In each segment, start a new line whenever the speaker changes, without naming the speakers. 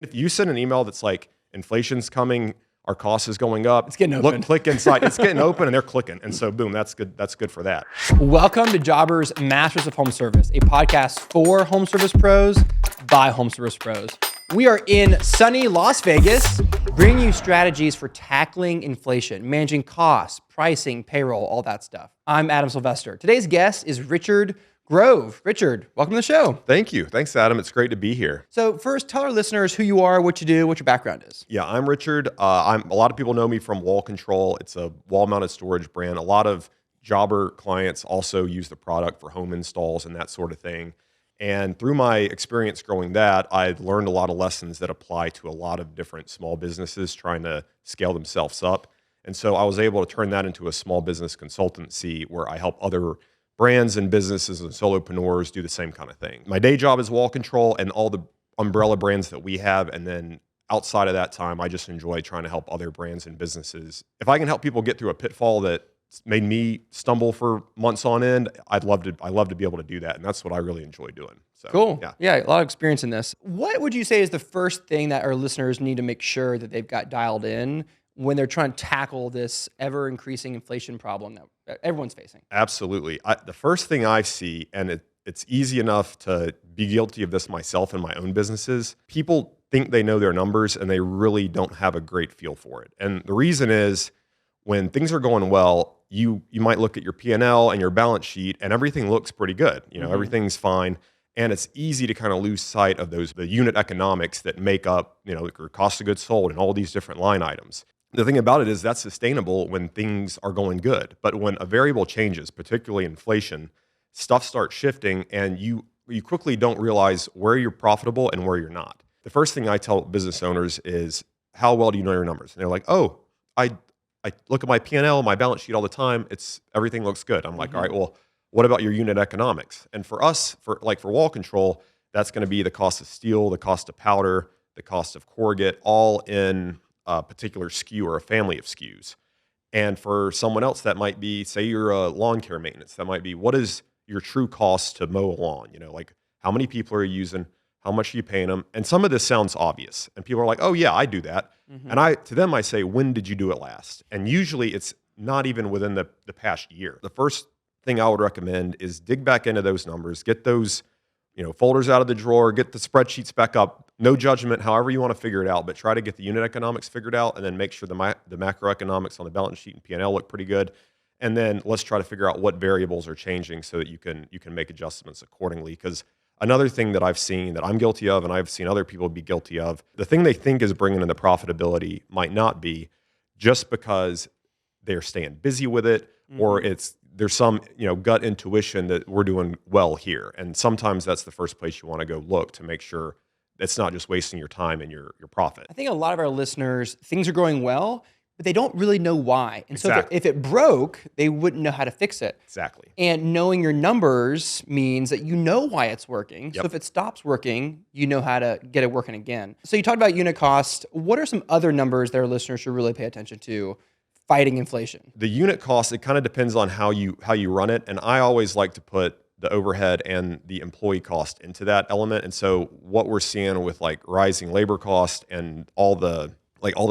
If you send an email that's like, inflation's coming, our cost is going up.
It's getting open.
Look, click inside. It's getting open and they're clicking. And so boom, that's good. That's good for that.
Welcome to Jobbers Masters of Home Service, a podcast for home service pros by home service pros. We are in sunny Las Vegas, bringing you strategies for tackling inflation, managing costs, pricing, payroll, all that stuff. I'm Adam Sylvester. Today's guest is Richard Grove. Richard, welcome to the show.
Thank you. Thanks, Adam. It's great to be here.
So first, tell our listeners who you are, what you do, what your background is.
Yeah, I'm Richard. A lot of people know me from Wall Control. It's a wall-mounted storage brand. A lot of jobber clients also use the product for home installs and that sort of thing. And through my experience growing that, I learned a lot of lessons that apply to a lot of different small businesses trying to scale themselves up. And so I was able to turn that into a small business consultancy where I help other brands and businesses and solopreneurs do the same kind of thing. My day job is Wall Control and all the umbrella brands that we have. And then outside of that time, I just enjoy trying to help other brands and businesses. If I can help people get through a pitfall that made me stumble for months on end, I love to be able to do that. And that's what I really enjoy doing. So,
cool. Yeah, a lot of experience in this. What would you say is the first thing that our listeners need to make sure that they've got dialed in when they're trying to tackle this ever-increasing inflation problem that everyone's facing?
Absolutely. The first thing I see, and it's easy enough to be guilty of this myself in my own businesses, people think they know their numbers and they really don't have a great feel for it. And the reason is when things are going well, you might look at your P&L and your balance sheet and everything looks pretty good. Everything's fine. And it's easy to kind of lose sight of the unit economics that make up, your cost of goods sold and all these different line items. The thing about it is that's sustainable when things are going good. But when a variable changes, particularly inflation, stuff starts shifting and you quickly don't realize where you're profitable and where you're not. The first thing I tell business owners is, how well do you know your numbers? And they're like, oh, I look at my P&L, my balance sheet all the time. Everything looks good. I'm like, all right, well, what about your unit economics? And for us, for Wall Control, that's going to be the cost of steel, the cost of powder, the cost of corrugate, all in a particular SKU or a family of SKUs. And for someone else, that might be, say you're a lawn care maintenance, that might be, what is your true cost to mow a lawn? Like how many people are you using? How much are you paying them? And some of this sounds obvious. And people are like, oh yeah, I do that. Mm-hmm. And to them, I say, when did you do it last? And usually it's not even within the past year. The first thing I would recommend is dig back into those numbers, get those folders out of the drawer, get the spreadsheets back up, no judgment, however you want to figure it out, but try to get the unit economics figured out and then make sure the macroeconomics on the balance sheet and P&L look pretty good. And then let's try to figure out what variables are changing so that you can make adjustments accordingly. Because another thing that I've seen that I'm guilty of and I've seen other people be guilty of, the thing they think is bringing in the profitability might not be, just because they're staying busy with it, mm-hmm. or there's some gut intuition that we're doing well here. And sometimes that's the first place you want to go look to make sure it's not just wasting your time and your profit.
I think a lot of our listeners, things are going well, but they don't really know why. And
exactly.
So if it broke, they wouldn't know how to fix it.
Exactly.
And knowing your numbers means that you know why it's working.
Yep.
So if it stops working, you know how to get it working again. So you talked about unit cost. What are some other numbers that our listeners should really pay attention to fighting inflation?
The unit cost, it kind of depends on how you run it. And I always like to put the overhead and the employee cost into that element. And so what we're seeing with like rising labor cost and all the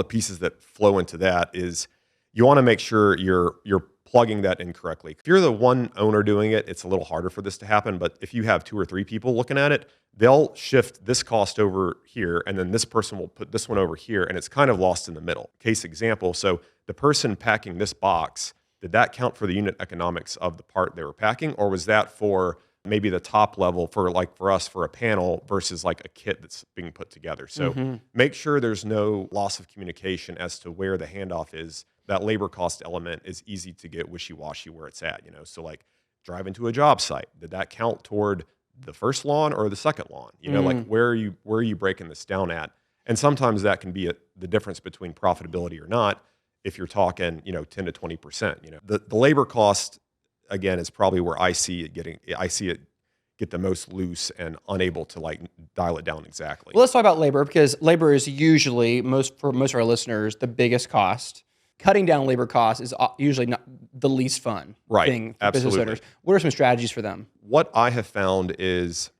pieces that flow into that is you want to make sure you're plugging that in correctly. If you're the one owner doing it, it's a little harder for this to happen. But if you have 2 or 3 people looking at it, they'll shift this cost over here, and then this person will put this one over here, and it's kind of lost in the middle. Case example, so the person packing this box, did that count for the unit economics of the part they were packing, or was that for maybe the top level for us for a panel versus like a kit that's being put together? So mm-hmm. make sure there's no loss of communication as to where the handoff is. That labor cost element is easy to get wishy-washy where it's at. So like driving to a job site, did that count toward the first lawn or the second lawn? Like where are you breaking this down at? And sometimes that can be the difference between profitability or not. If you're talking, 10 to 20%, the labor cost, again, is probably where I see it get the most loose and unable to like dial it down exactly.
Well, let's talk about labor, because labor is usually for most of our listeners, the biggest cost. Cutting down labor costs is usually not the least fun thing for
Absolutely.
business owners. What are some strategies for them?
What I have found is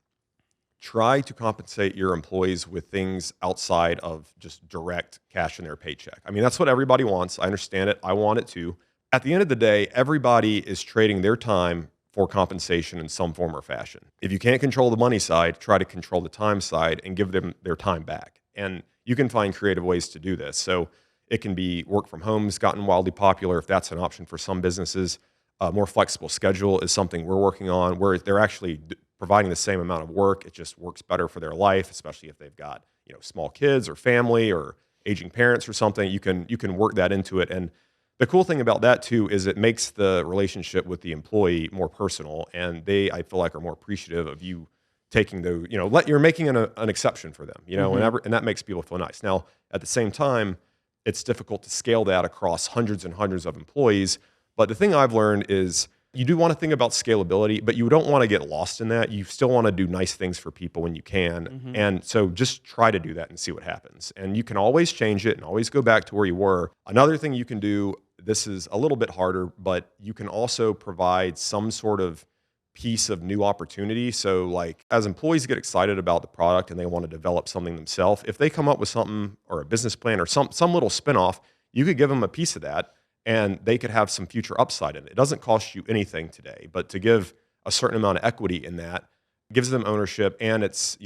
try to compensate your employees with things outside of just direct cash in their paycheck. I mean, that's what everybody wants. I understand it. I want it too. At the end of the day, everybody is trading their time for compensation in some form or fashion. If you can't control the money side, try to control the time side and give them their time back. And you can find creative ways to do this. So it can be work from home has gotten wildly popular if that's an option for some businesses. A more flexible schedule is something we're working on where they're actually providing the same amount of work. It just works better for their life, especially if they've got, small kids or family or aging parents or something. You can work that into it. And the cool thing about that too is it makes the relationship with the employee more personal, and I feel like, are more appreciative of you taking you're making an exception for them, and that makes people feel nice. Now, at the same time, it's difficult to scale that across hundreds and hundreds of employees. But the thing I've learned is you do want to think about scalability, but you don't want to get lost in that. You still want to do nice things for people when you can. And so just try to do that and see what happens. And you can always change it and always go back to where you were. Another thing you can do, this is a little bit harder, but you can also provide some sort of piece of new opportunity. So like as employees get excited about the product and they want to develop something themselves, if they come up with something or a business plan or some little spinoff, you could give them a piece of that and they could have some future upside in it. It doesn't cost you anything today, but to give a certain amount of equity in that gives them ownership, and it's,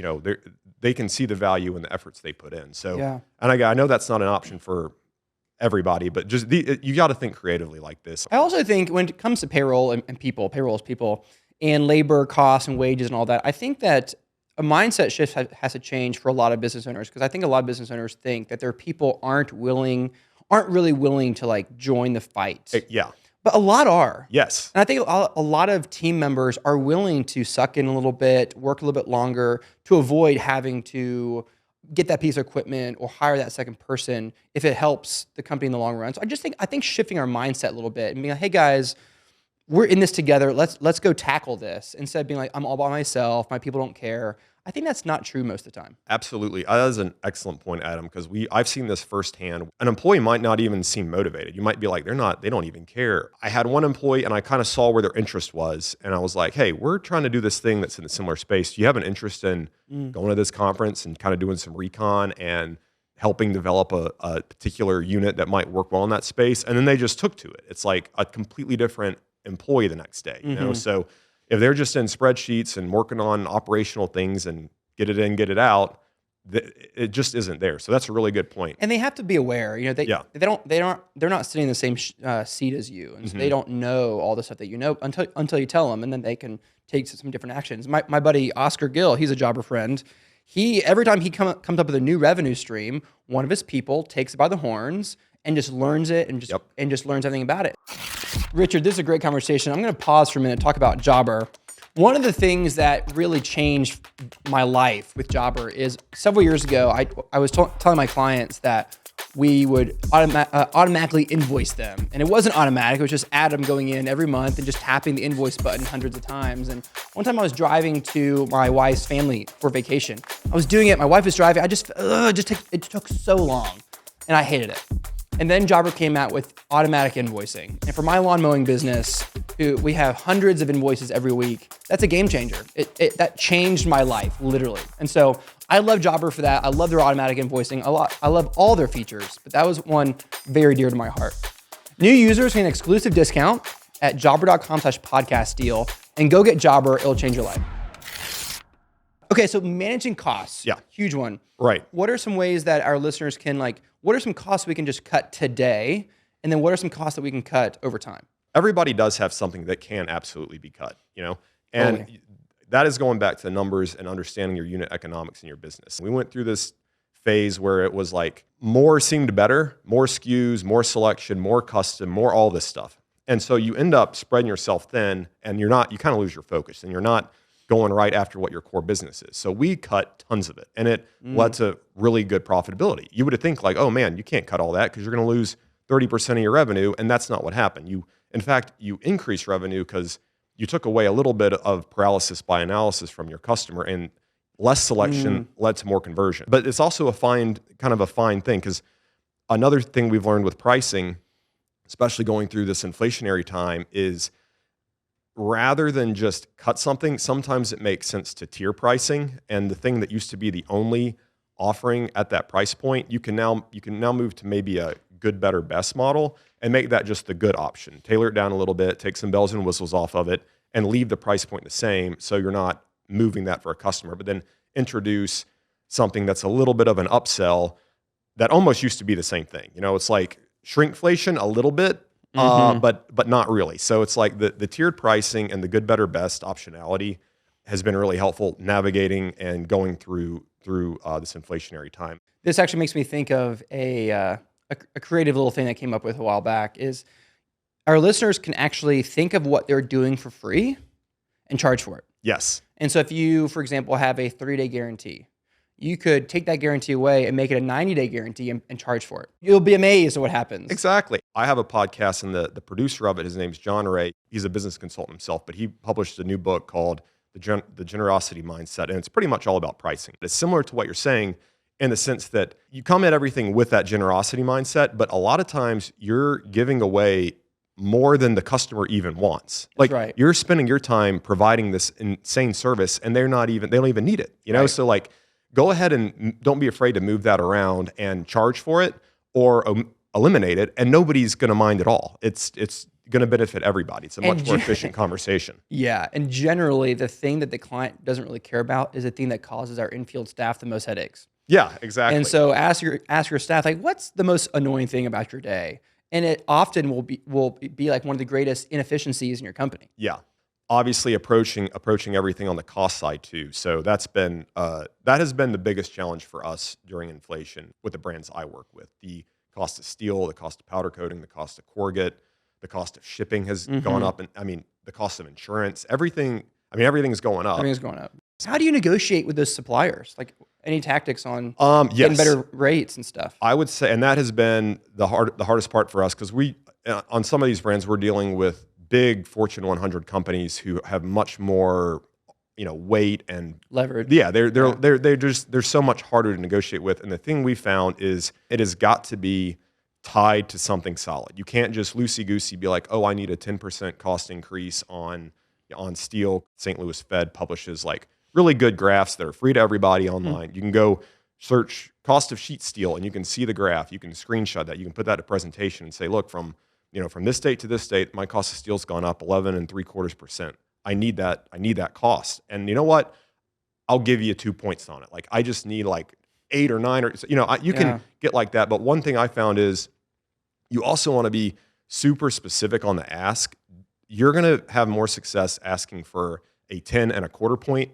they can see the value in the efforts they put in. So,
Yeah.
And I know that's not an option for everybody, but just you got to think creatively like this.
I also think when it comes to payroll and people, payroll is people, and labor costs and wages and all that, I think that a mindset shift has to change for a lot of business owners, because I think a lot of business owners think that their people aren't really willing to like join the fight.
Yeah.
But a lot are.
Yes.
And I think a lot of team members are willing to suck in a little bit, work a little bit longer to avoid having to get that piece of equipment or hire that second person if it helps the company in the long run. So I think shifting our mindset a little bit and being like, hey guys, we're in this together. Let's go tackle this, instead of being like, I'm all by myself, my people don't care. I think that's not true most of the time.
Absolutely. That is an excellent point, Adam, because I've seen this firsthand. An employee might not even seem motivated. You might be like, they don't even care. I had one employee and I kind of saw where their interest was. And I was like, hey, we're trying to do this thing that's in a similar space. Do you have an interest in going to this conference and kind of doing some recon and helping develop a particular unit that might work well in that space? And then they just took to it. It's like a completely different employee the next day, So if they're just in spreadsheets and working on operational things and get it in, get it out, it just isn't there. So that's a really good point.
And they have to be aware. They're not sitting in the same seat as you, and so they don't know all the stuff that you know until you tell them, and then they can take some different actions. My buddy Oscar Gill, he's a jobber friend. Every time he comes up with a new revenue stream, one of his people takes it by the horns and just learns it and just learns everything about it. Richard, this is a great conversation. I'm going to pause for a minute, talk about Jobber. One of the things that really changed my life with Jobber is several years ago, I was telling my clients that we would automatically invoice them. And it wasn't automatic. It was just Adam going in every month and just tapping the invoice button hundreds of times. And one time I was driving to my wife's family for vacation. I was doing it. My wife was driving. It took so long and I hated it. And then Jobber came out with automatic invoicing. And for my lawn mowing business, we have hundreds of invoices every week. That's a game changer. That changed my life, literally. And so I love Jobber for that. I love their automatic invoicing a lot. I love all their features, but that was one very dear to my heart. New users get an exclusive discount at jobber.com/podcast deal, and go get Jobber. It'll change your life. Okay, so managing costs.
Yeah.
Huge one.
Right.
What are some ways that our listeners can what are some costs we can just cut today? And then what are some costs that we can cut over time?
Everybody does have something that can absolutely be cut, and
Totally.
That is going back to the numbers and understanding your unit economics in your business. We went through this phase where it was like more seemed better, more SKUs, more selection, more custom, more all this stuff. And so you end up spreading yourself thin, and you kind of lose your focus, and you're not going right after what your core business is. So we cut tons of it, and it led to really good profitability. You would think like, oh man, you can't cut all that because you're going to lose 30% of your revenue, and that's not what happened. In fact, you increase revenue because you took away a little bit of paralysis by analysis from your customer, and less selection led to more conversion. But it's also a fine thing, because another thing we've learned with pricing, especially going through this inflationary time, is rather than just cut something, sometimes it makes sense to tier pricing. And the thing that used to be the only offering at that price point, you can now move to maybe a good, better, best model and make that just the good option. Tailor it down a little bit, take some bells and whistles off of it, and leave the price point the same, so you're not moving that for a customer. But then introduce something that's a little bit of an upsell that almost used to be the same thing. It's like shrinkflation a little bit, but not really. So it's like the tiered pricing and the good, better, best optionality has been really helpful navigating and going through this inflationary time.
This actually makes me think of a creative little thing that came up with a while back is our listeners can actually think of what they're doing for free and charge for it.
Yes.
And so if you, for example, have a 30-day guarantee, you could take that guarantee away and make it a 90-day guarantee and charge for it. You'll be amazed at what happens.
Exactly. I have a podcast, and the producer of it, his name's John Ray. He's a business consultant himself, but he published a new book called The Generosity Mindset, and it's pretty much all about pricing. It's similar to what you're saying in the sense that you come at everything with that generosity mindset, but a lot of times you're giving away more than the customer even wants. Like,
right.
You're spending your time providing this insane service, and they don't even need it. Right. So like, go ahead and don't be afraid to move that around and charge for it or eliminate it, and nobody's going to mind at all. It's going to benefit everybody. It's a much more efficient conversation.
Yeah, and generally the thing that the client doesn't really care about is the thing that causes our in-field staff the most headaches.
Yeah, exactly.
And so ask your staff, like, what's the most annoying thing about your day? And it often will be like one of the greatest inefficiencies in your company.
Yeah. Obviously approaching everything on the cost side too. So that has been the biggest challenge for us during inflation with the brands I work with. The cost of steel, the cost of powder coating, the cost of corrugate, the cost of shipping has gone up, and the cost of insurance, everything's going up.
Everything's going up. How do you negotiate with those suppliers? Like, any tactics on
yes.
getting better rates and stuff?
I would say, and that has been the hardest part for us, because we on some of these brands we're dealing with big Fortune 100 companies who have much more, weight and
leverage.
Yeah, they're so much harder to negotiate with. And the thing we found is it has got to be tied to something solid. You can't just loosey-goosey be like, oh, I need a 10% cost increase on steel. St. Louis Fed publishes like really good graphs that are free to everybody online. You can go search cost of sheet steel and you can see the graph. You can screenshot that. You can put that in a presentation and say, look, from this date to this date, my cost of steel's gone up 11.75%. I need that cost. And you know what? I'll give you 2 points on it. Like, I just need like 8 or 9 or, you can get like that. But one thing I found is you also want to be super specific on the ask. You're going to have more success asking for a 10.25 point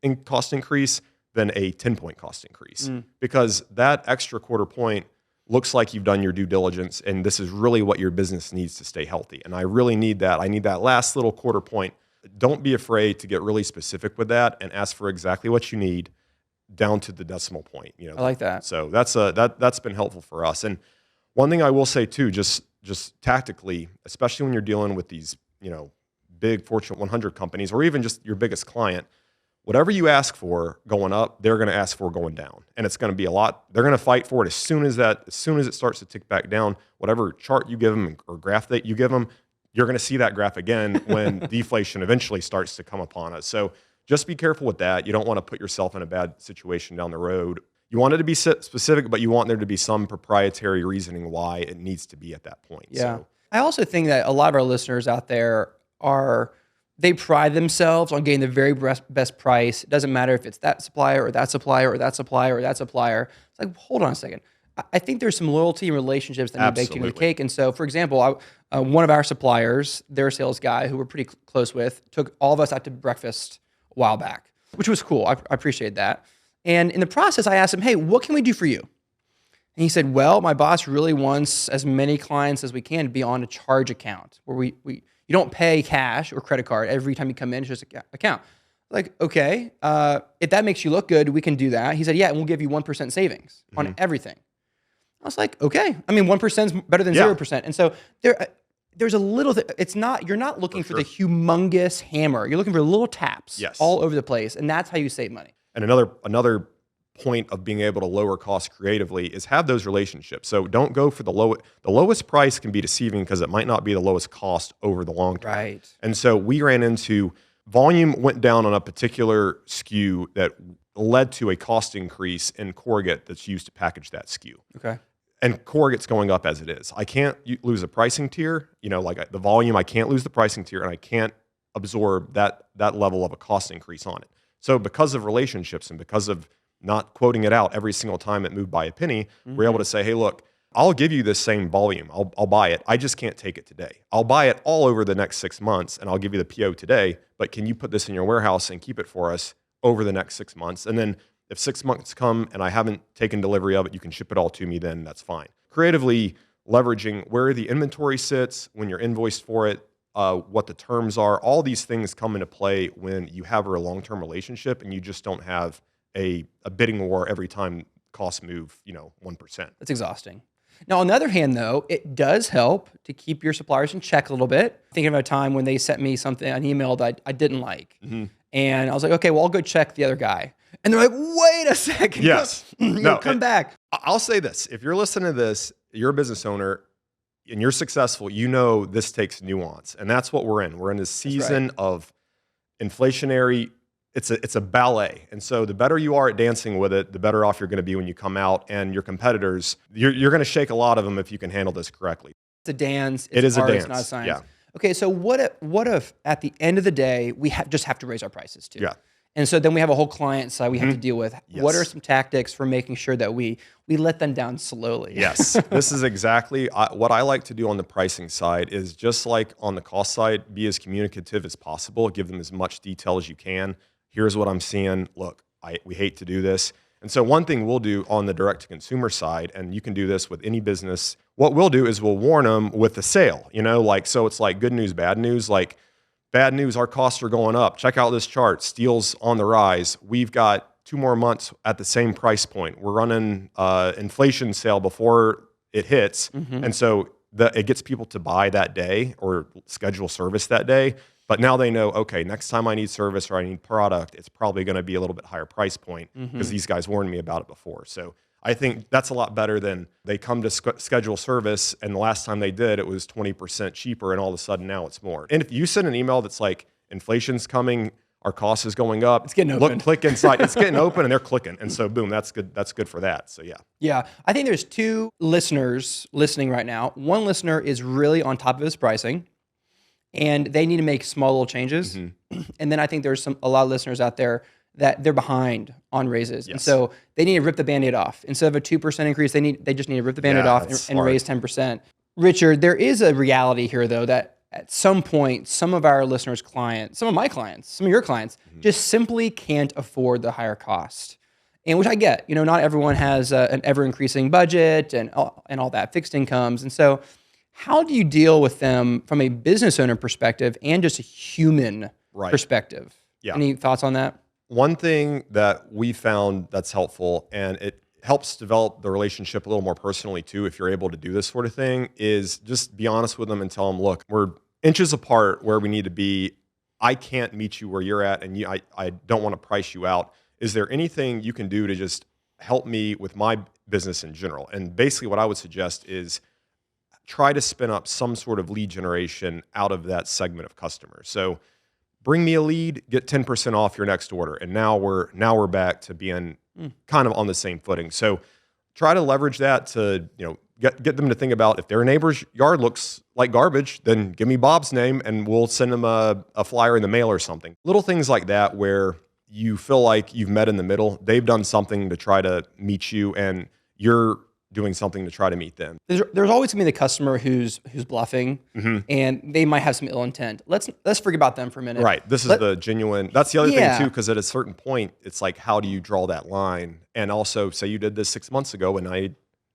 in cost increase than a 10-point cost increase, because that extra quarter point looks like you've done your due diligence, and this is really what your business needs to stay healthy. And I really need that. I need that last little quarter point. Don't be afraid to get really specific with that and ask for exactly what you need down to the decimal point.
I like that.
So that's been helpful for us. And one thing I will say too, just tactically, especially when you're dealing with these, big Fortune 100 companies, or even just your biggest client, whatever you ask for going up, they're going to ask for going down, and it's going to be a lot. They're going to fight for it as soon as it starts to tick back down. Whatever chart you give them or graph that you give them, you're going to see that graph again when deflation eventually starts to come upon us. So just be careful with that. You don't want to put yourself in a bad situation down the road. You want it to be specific, but you want there to be some proprietary reasoning why it needs to be at that point.
Yeah.
So,
I also think that a lot of our listeners out there they pride themselves on getting the very best price. It doesn't matter if it's that supplier or that supplier or that supplier or that supplier. It's like, hold on a second. I think there's some loyalty and relationships that need baked into the cake. And so, for example, one of our suppliers, their sales guy, who we're pretty close with, took all of us out to breakfast a while back, which was cool. I appreciate that. And in the process, I asked him, hey, what can we do for you? And he said, well, my boss really wants as many clients as we can to be on a charge account where you don't pay cash or credit card every time you come in. It's just an account. Like, okay, if that makes you look good, we can do that. He said, yeah, and we'll give you 1% savings on everything. I was like, okay. I mean, 1% is better than 0%. And so there's a little, you're not looking for the humongous hammer. You're looking for little taps all over the place. And that's how you save money.
And another point of being able to lower costs creatively is have those relationships. So don't go for the lowest price can be deceiving because it might not be the lowest cost over the long term.
Right.
And so we ran into volume went down on a particular SKU that led to a cost increase in corrugate that's used to package that SKU.
Okay.
And corrugate's going up as it is. I can't lose a pricing tier, the volume, I can't lose the pricing tier, and I can't absorb that level of a cost increase on it. So because of relationships and because of not quoting it out every single time it moved by a penny, we're able to say, hey, look, I'll give you this same volume. I'll buy it. I just can't take it today. I'll buy it all over the next 6 months, and I'll give you the PO today, but can you put this in your warehouse and keep it for us over the next 6 months? And then if 6 months come and I haven't taken delivery of it, you can ship it all to me, then that's fine. Creatively leveraging where the inventory sits, when you're invoiced for it, what the terms are, all these things come into play when you have a long-term relationship and you just don't have a bidding war every time costs move, 1%.
That's exhausting. Now, on the other hand, though, it does help to keep your suppliers in check a little bit. Thinking of a time when they sent me an email that I didn't like. And I was like, okay, well, I'll go check the other guy. And they're like, wait a second.
Yes.
Come back.
I'll say this. If you're listening to this, you're a business owner and you're successful, this takes nuance. And that's what we're in. We're in this season of inflationary. It's a ballet. And so the better you are at dancing with it, the better off you're going to be when you come out. And your competitors, you're going to shake a lot of them if you can handle this correctly.
It's a dance.
It is a dance.
It's not a science.
Yeah.
Okay, so what if at the end of the day, we just have to raise our prices too?
Yeah.
And so then we have a whole client side we have to deal with.
Yes.
What are some tactics for making sure that we let them down slowly?
Yes, this is exactly what I like to do on the pricing side is just like on the cost side, be as communicative as possible, give them as much detail as you can. Here's what I'm seeing. Look, we hate to do this. And so one thing we'll do on the direct-to-consumer side, and you can do this with any business, what we'll do is we'll warn them with the sale, so it's like good news, bad news, like bad news, our costs are going up. Check out this chart. Steel's on the rise. We've got 2 more months at the same price point. We're running inflation sale before it hits. And so it gets people to buy that day or schedule service that day. But now they know, okay, next time I need service or I need product, it's probably going to be a little bit higher price point because these guys warned me about it before. So I think that's a lot better than they come to schedule service and the last time they did, it was 20% cheaper and all of a sudden now it's more. And if you send an email that's like, inflation's coming, our cost is going up.
It's getting open.
Look, click inside. It's getting open and they're clicking. And so boom, that's good. That's good for that. So yeah.
Yeah. I think there's 2 listeners listening right now. One listener is really on top of his pricing and they need to make small little changes. And then I think there's a lot of listeners out there that they're behind on raises. And so they need to rip the Band-Aid off. Instead of a 2% increase, they just need to rip the Band-Aid off and raise 10%. Richard, there is a reality here though, that at some point, some of our listeners' clients, some of my clients, some of your clients, just simply can't afford the higher cost. And which I get, not everyone has an ever-increasing budget and all that, fixed incomes. And so how do you deal with them from a business owner perspective and just a human perspective?
Yeah.
Any thoughts on that?
One thing that we found that's helpful, and it helps develop the relationship a little more personally too, if you're able to do this sort of thing, is just be honest with them and tell them, look, we're inches apart where we need to be. I can't meet you where you're at, and I don't want to price you out. Is there anything you can do to just help me with my business in general? And basically what I would suggest is try to spin up some sort of lead generation out of that segment of customers. So bring me a lead, get 10% off your next order. And now we're back to being kind of on the same footing. So try to leverage that to, get them to think about if their neighbor's yard looks like garbage, then give me Bob's name and we'll send them a flyer in the mail or something. Little things like that where you feel like you've met in the middle. They've done something to try to meet you and you're doing something to try to meet them.
There's always going to be the customer who's bluffing and they might have some ill intent. Let's forget about them for a minute.
Right. This is the genuine. That's the other thing too, because at a certain point, it's like, how do you draw that line? And also, say you did this 6 months ago, and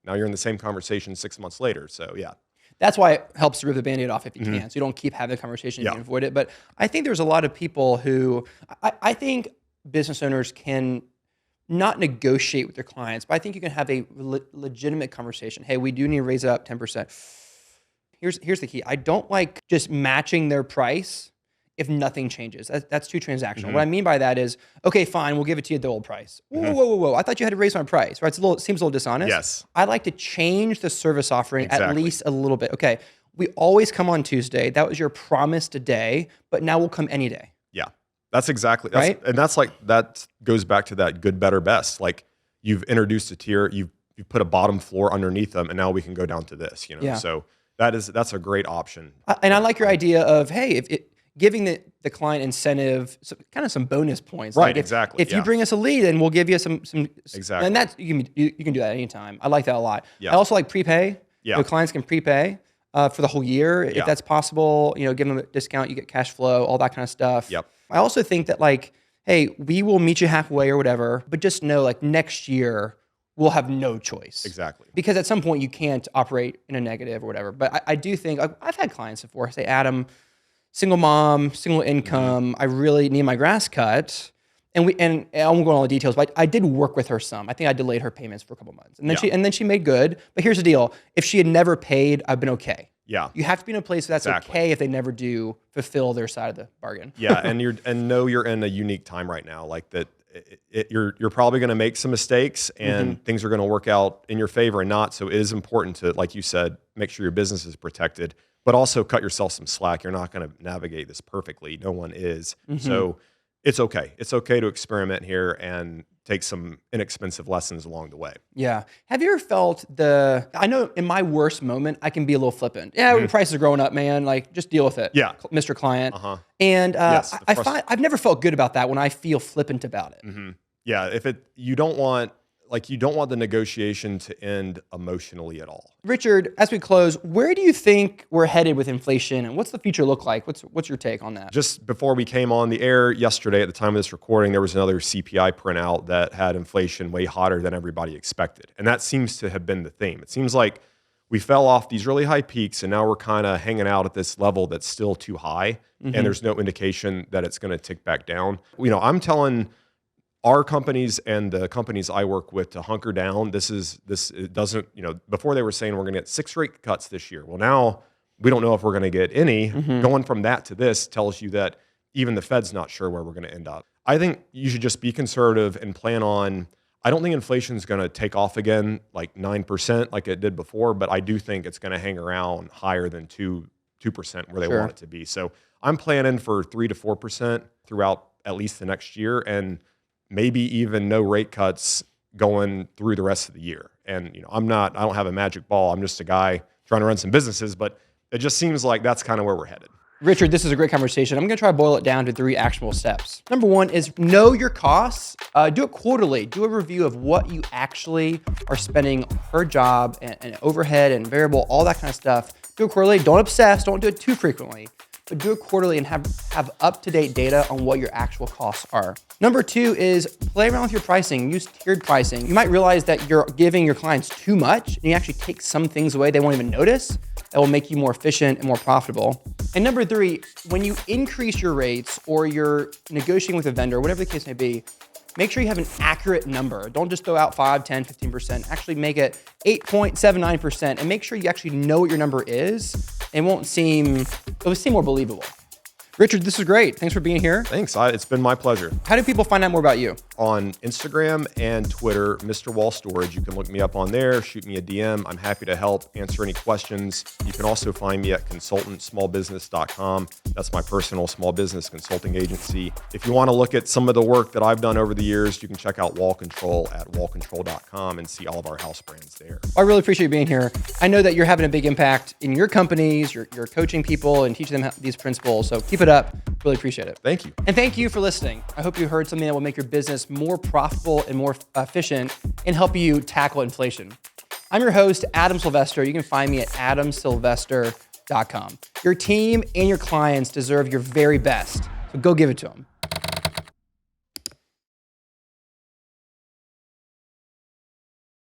now you're in the same conversation 6 months later. So yeah.
That's why it helps to rip the Band-Aid off if you can, so you don't keep having the conversation, you can avoid it. But I think there's a lot of people who, I think business owners can not negotiate with their clients, but I think you can have a legitimate conversation. Hey, we do need to raise it up 10%. Here's the key. I don't like just matching their price if nothing changes. That's too transactional. What I mean by that is, okay, fine, we'll give it to you at the old price. Whoa. I thought you had to raise my price, right? It seems a little dishonest.
Yes.
I like to change the service offering at
Exactly.
least a little bit. Okay, we always come on Tuesday. That was your promise today, but now we'll come any day.
Yeah, that's exactly,
Right?
and that goes back to that good, better, best. Like you've introduced a tier, you've put a bottom floor underneath them, and now we can go down to this,
Yeah.
So that's a great option.
And I like your idea of, hey, if giving the client incentive, kind of some bonus points.
Right,
Like
exactly,
If you
yeah.
bring us a lead, then we'll give you some
Exactly.
And that's you can do that anytime. I like that a lot.
Yeah.
I also like prepay.
Yeah.
So clients can prepay for the whole year
Yeah.
if that's possible. Give them a discount, you get cash flow, all that kind of stuff.
Yep.
I also think that like, hey, we will meet you halfway or whatever, but just know like next year we'll have no choice.
Exactly.
Because at some point you can't operate in a negative or whatever. But I do think, I've had clients before say, Adam, single mom, single income, I really need my grass cut. And I won't go into all the details, but I did work with her some. I think I delayed her payments for a couple months. And then she made good. But here's the deal. If she had never paid, I've been okay.
Yeah.
You have to be in a place where that's
Exactly.
okay if they never do fulfill their side of the bargain.
Yeah, and know you're in a unique time right now. Like that, you're probably going to make some mistakes, and things are going to work out in your favor and not. So it is important to, like you said, make sure your business is protected, but also cut yourself some slack. You're not going to navigate this perfectly. No one is. So it's okay. It's okay to experiment here and take some inexpensive lessons along the way.
Yeah. Have you ever felt I know in my worst moment, I can be a little flippant. Yeah, the prices are growing up, man. Like, just deal with it.
Yeah.
Mr. Client. And
Yes,
I've never felt good about that when I feel flippant about it.
Yeah, you don't want the negotiation to end emotionally at all.
Richard, as we close, where do you think we're headed with inflation, and what's the future look like? What's your take on that?
Just before we came on the air yesterday, at the time of this recording, there was another CPI printout that had inflation way hotter than everybody expected. And that seems to have been the theme. It seems like we fell off these really high peaks, and now we're kind of hanging out at this level that's still too high, and there's no indication that it's going to tick back down. I'm telling our companies and the companies I work with to hunker down. It doesn't, before they were saying we're going to get 6 rate cuts this year. Well, now we don't know if we're going to get any. Going from that to this tells you that even the Fed's not sure where we're going to end up. I think you should just be conservative and plan on, I don't think inflation is going to take off again like 9% like it did before, but I do think it's going to hang around higher than 2% where they want it to be. So I'm planning for 3 to 4% throughout at least the next year, and maybe even no rate cuts going through the rest of the year. And I don't have a magic ball. I'm just a guy trying to run some businesses, but it just seems like that's kind of where we're headed.
Richard, this is a great conversation. I'm going to try to boil it down to 3 actionable steps. Number 1 is know your costs. Do it quarterly. Do a review of what you actually are spending per job and overhead and variable, all that kind of stuff. Do it quarterly. Don't obsess. Don't do it too frequently. But do it quarterly and have up-to-date data on what your actual costs are. Number 2 is play around with your pricing. Use tiered pricing. You might realize that you're giving your clients too much, and you actually take some things away they won't even notice. That will make you more efficient and more profitable. And number 3, when you increase your rates or you're negotiating with a vendor, whatever the case may be, make sure you have an accurate number. Don't just throw out 5, 10, 15%. Actually make it 8.79% and make sure you actually know what your number is. It will seem more believable. Richard, this is great. Thanks for being here.
Thanks. It's been my pleasure.
How do people find out more about you?
On Instagram and Twitter, Mr. Wall Storage. You can look me up on there, shoot me a DM. I'm happy to help answer any questions. You can also find me at consultantsmallbusiness.com. That's my personal small business consulting agency. If you want to look at some of the work that I've done over the years, you can check out Wall Control at wallcontrol.com and see all of our house brands there.
I really appreciate you being here. I know that you're having a big impact in your companies. You're coaching people and teaching them these principles. So keep it up. Really appreciate it.
Thank you.
And thank you for listening. I hope you heard something that will make your business more profitable and more efficient and help you tackle inflation. I'm your host, Adam Sylvester. You can find me at adamsylvester.com. Your team and your clients deserve your very best, so go give it to them.